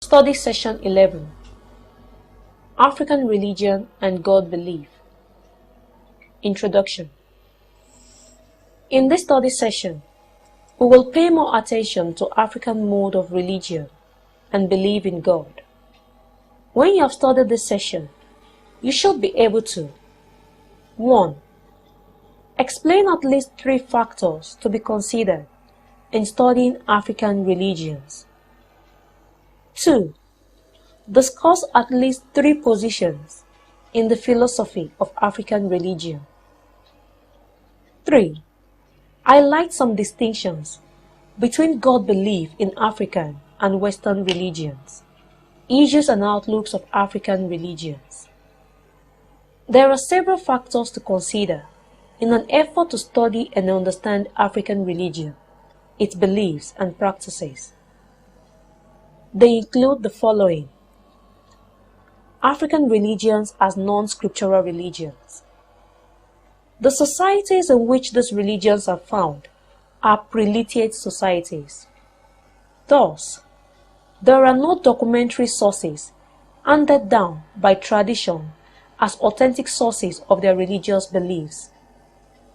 Study Session 11. African Religion and God Belief. Introduction. In this study session, we will pay more attention to African mode of religion and belief in God. When you have studied this session, you should be able to 1. Explain at least 3 factors to be considered in studying African religions. 2. Discuss at least 3 positions in the philosophy of African religion. 3. Highlight some distinctions between God belief in African and Western religions, issues and outlooks of African religions. There are several factors to consider in an effort to study and understand African religion, its beliefs and practices. They include the following: African religions as non-scriptural religions. The societies in which these religions are found are pre-literate societies. Thus, there are no documentary sources handed down by tradition as authentic sources of their religious beliefs.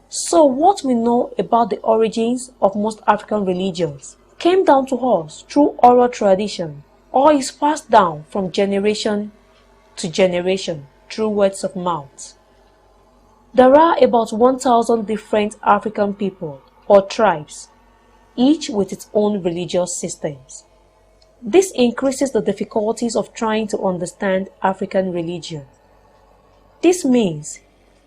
So what we know about the origins of most African religions came down to us through oral tradition or is passed down from generation to generation through words of mouth. There are about 1,000 different African people or tribes, each with its own religious systems. This increases the difficulties of trying to understand African religion. This means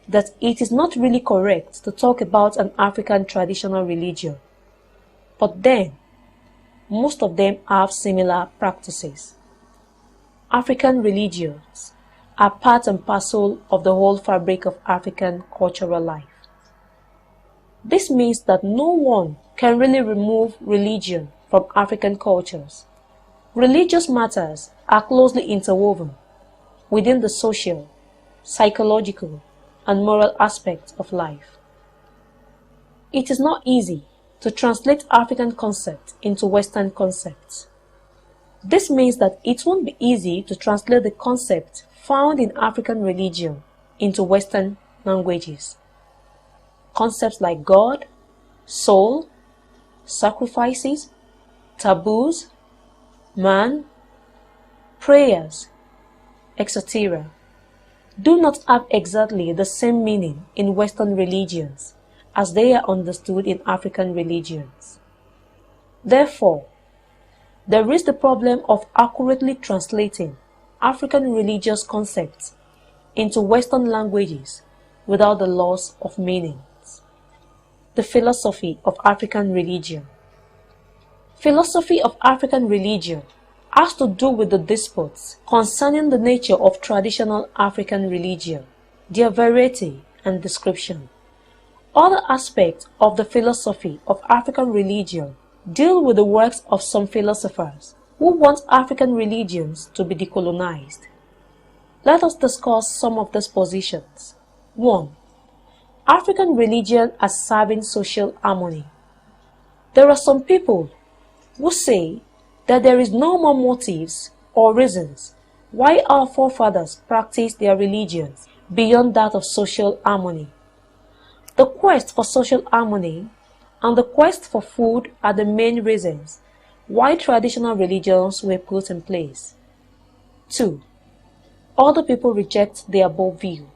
that it is not really correct to talk about an African traditional religion, but then most of them have similar practices. African religions are part and parcel of the whole fabric of African cultural life. This means that no one can really remove religion from African cultures. Religious matters are closely interwoven within the social, psychological, and moral aspects of life. It is not easy to translate African concepts into Western concepts. This means that it won't be easy to translate the concepts found in African religion into Western languages. Concepts like God, soul, sacrifices, taboos, man, prayers, etc. do not have exactly the same meaning in Western religions as they are understood in African religions. Therefore, there is the problem of accurately translating African religious concepts into Western languages without the loss of meanings. The philosophy of African religion. Philosophy of African religion has to do with the disputes concerning the nature of traditional African religion, their variety and description. Other aspects of the philosophy of African religion deal with the works of some philosophers who want African religions to be decolonized. Let us discuss some of these positions. 1. African religion as serving social harmony. There are some people who say that there is no more motives or reasons why our forefathers practiced their religions beyond that of social harmony. The quest for social harmony and the quest for food are the main reasons why traditional religions were put in place. 2. Other people reject the above view.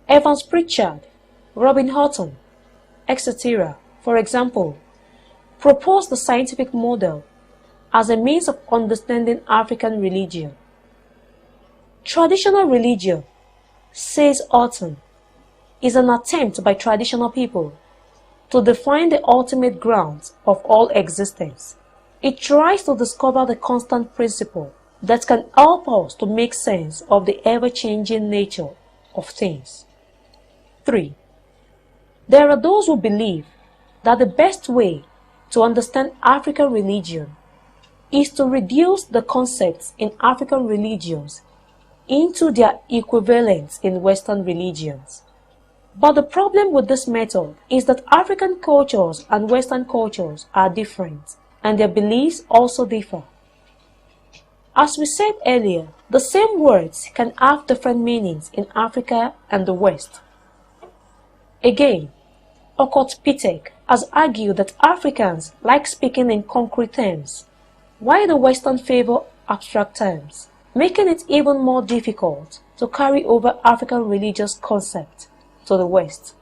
Evans Pritchard, Robin Houghton, etc., for example, proposed the scientific model as a means of understanding African religion. Traditional religion, says Houghton, is an attempt by traditional people to define the ultimate grounds of all existence. It tries to discover the constant principle that can help us to make sense of the ever-changing nature of things. 3. There are those who believe that the best way to understand African religion is to reduce the concepts in African religions into their equivalents in Western religions. But the problem with this method is that African cultures and Western cultures are different, and their beliefs also differ. As we said earlier, the same words can have different meanings in Africa and the West. Again, Okot Pitek has argued that Africans like speaking in concrete terms, while the Western favor abstract terms, making it even more difficult to carry over African religious concepts to the West.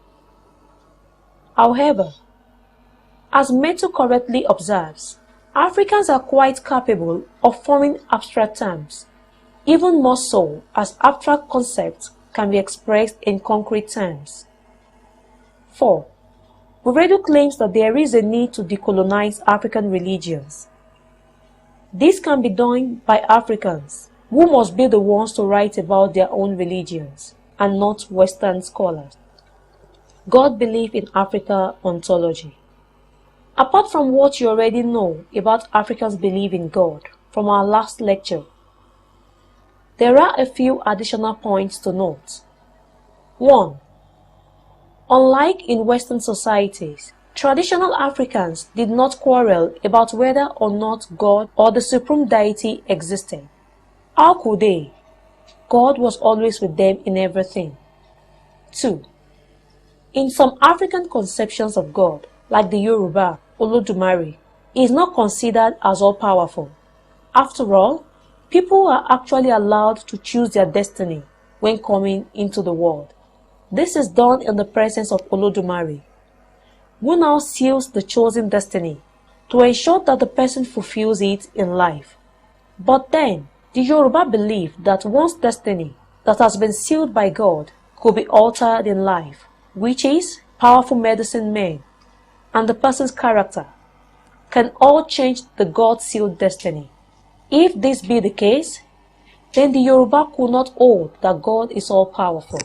However, as Metu correctly observes, Africans are quite capable of forming abstract terms, even more so as abstract concepts can be expressed in concrete terms. 4. Buredo claims that there is a need to decolonize African religions. This can be done by Africans, who must be the ones to write about their own religions, and not Western scholars. God belief in Africa ontology. Apart from what you already know about Africans' belief in God from our last lecture, there are a few additional points to note. 1. Unlike in Western societies, traditional Africans did not quarrel about whether or not God or the supreme deity existed. How could they? God was always with them in everything. 2. In some African conceptions of God, like the Yoruba, Olodumare, he is not considered as all-powerful. After all, people are actually allowed to choose their destiny when coming into the world. This is done in the presence of Olodumare, who now seals the chosen destiny to ensure that the person fulfills it in life. But then, the Yoruba believe that one's destiny that has been sealed by God could be altered in life, which is powerful medicine men and the person's character can all change the God-sealed destiny. If this be the case, then the Yoruba could not hold that God is all-powerful.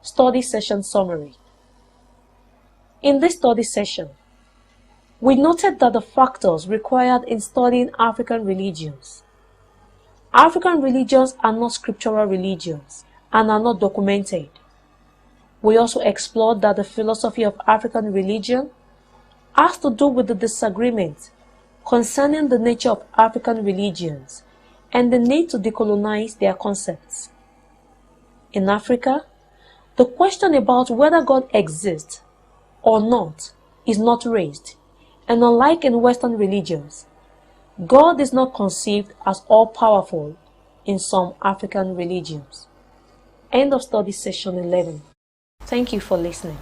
Study session summary. In this study session, we noted that the factors required in studying African religions. African religions are not scriptural religions and are not documented. We also explored that the philosophy of African religion has to do with the disagreement concerning the nature of African religions and the need to decolonize their concepts. In Africa, the question about whether God exists or not is not raised, and unlike in Western religions, God is not conceived as all-powerful in some African religions. End of study session 11. Thank you for listening.